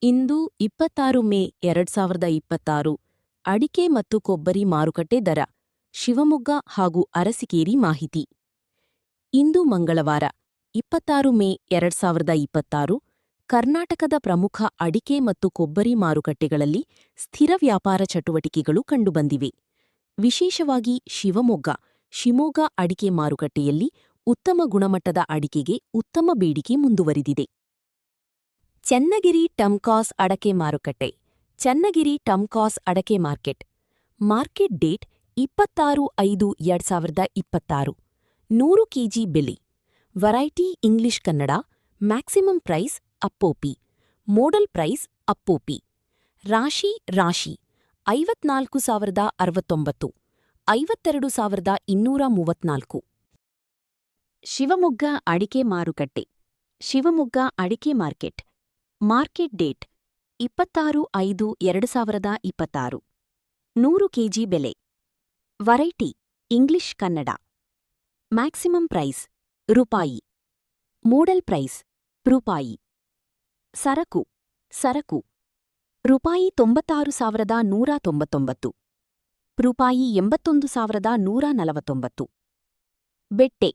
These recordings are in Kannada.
ಇಂದು 26 ಮೇ 2026 ಅಡಿಕೆ ಮತ್ತು ಕೊಬ್ಬರಿ ಮಾರುಕಟ್ಟೆ ದರ ಶಿವಮೊಗ್ಗ ಹಾಗೂ ಅರಸಿಕೇರಿ ಮಾಹಿತಿ. ಇಂದು ಮಂಗಳವಾರ 26 ಮೇ 2026 ಕರ್ನಾಟಕದ ಪ್ರಮುಖ ಅಡಿಕೆ ಮತ್ತು ಕೊಬ್ಬರಿ ಮಾರುಕಟ್ಟೆಗಳಲ್ಲಿ ಸ್ಥಿರ ವ್ಯಾಪಾರ ಚಟುವಟಿಕೆಗಳು ಕಂಡುಬಂದಿವೆ. ವಿಶೇಷವಾಗಿ ಶಿವಮೊಗ್ಗ ಅಡಿಕೆ ಮಾರುಕಟ್ಟೆಯಲ್ಲಿ ಉತ್ತಮ ಗುಣಮಟ್ಟದ ಅಡಿಕೆಗೆ ಉತ್ತಮ ಬೇಡಿಕೆ ಮುಂದುವರಿದಿದೆ. ಚನ್ನಗಿರಿ ಟಮ್ಕಾಸ್ ಅಡಕೆ ಮಾರುಕಟ್ಟೆ. ಚನ್ನಗಿರಿ ಟಮ್ಕಾಸ್ ಅಡಕೆ ಮಾರ್ಕೆಟ್ ಡೇಟ್ 26/5/2026. 100 ಕೆಜಿ ಬೆಲೆ. Variety English Kannada. Maximum price ಅಪ್ಪೋಪಿ. ಮೋಡಲ್ ಪ್ರೈಸ್ ಅಪ್ಪೋಪಿ. ರಾಶಿ 54,069, 52,234. ಶಿವಮೊಗ್ಗ ಅಡಿಕೆ ಮಾರುಕಟ್ಟೆ. ಶಿವಮೊಗ್ಗ ಅಡಿಕೆ ಮಾರ್ಕೆಟ್ ಡೇಟ್ 26/5/2026. 100 ಕೆಜಿ ಬೆಲೆ. Variety English Kannada. Maximum price ರೂಪಾಯಿ. ಮೋಡಲ್ ಪ್ರೈಸ್ ರೂಪಾಯಿ. ಸರಕು ರೂಪಾಯಿ 96,199, ರೂಪಾಯಿ 81,149. ಬೆಟ್ಟೆ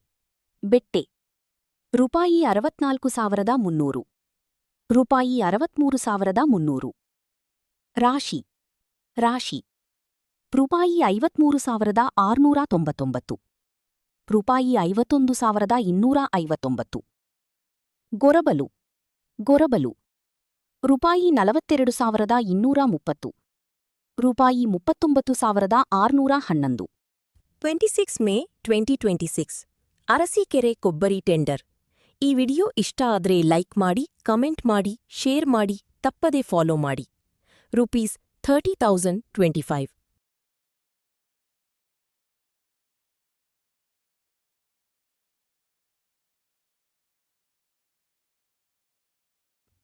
ರೂಪಾಯಿ 64,300, ರೂಪಾಯಿ 63,300. ರಾಶಿ ರೂಪಾಯಿ 53,699, ರೂಪಾಯಿ 51,259. ಗೊರಬಲು ರೂಪಾಯಿ 42,230, ರೂಪಾಯಿ 39,611. 26 ಮೇ 2026 ಅರಸೀಕೆರೆ ಕೊಬ್ಬರಿ ಟೆಂಡರ್. ಈ ವಿಡಿಯೋ ಇಷ್ಟ ಆದ್ರೆ ಲೈಕ್ ಮಾಡಿ, ಕಮೆಂಟ್ ಮಾಡಿ, ಶೇರ್ ಮಾಡಿ, ತಪ್ಪದೆ ಫಾಲೋ ಮಾಡಿ. ₹30,025.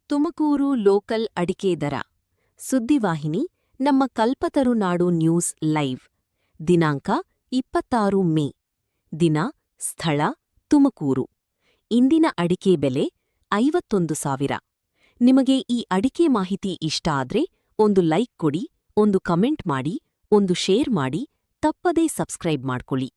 ತುಮಕೂರು ಲೋಕಲ್ ಅಡಿಕೆ ದರ. ಸುದ್ದಿವಾಹಿನಿ ನಮ್ಮ ಕಲ್ಪತರುನಾಡು ನ್ಯೂಸ್ ಲೈವ್. ದಿನಾಂಕ 26 ಮೇ. ದಿನ, ಸ್ಥಳ ತುಮಕೂರು. ಇಂದಿನ ಅಡಿಕೆ ಬೆಲೆ 51,000. ನಿಮಗೆ ಈ ಅಡಿಕೆ ಮಾಹಿತಿ ಇಷ್ಟ ಆದ್ರೆ ಒಂದು ಲೈಕ್ ಕೊಡಿ, ಒಂದು ಕಮೆಂಟ್ ಮಾಡಿ, ಒಂದು ಶೇರ್ ಮಾಡಿ, ತಪ್ಪದೇ ಸಬ್ಸ್ಕ್ರೈಬ್ ಮಾಡ್ಕೊಳ್ಳಿ.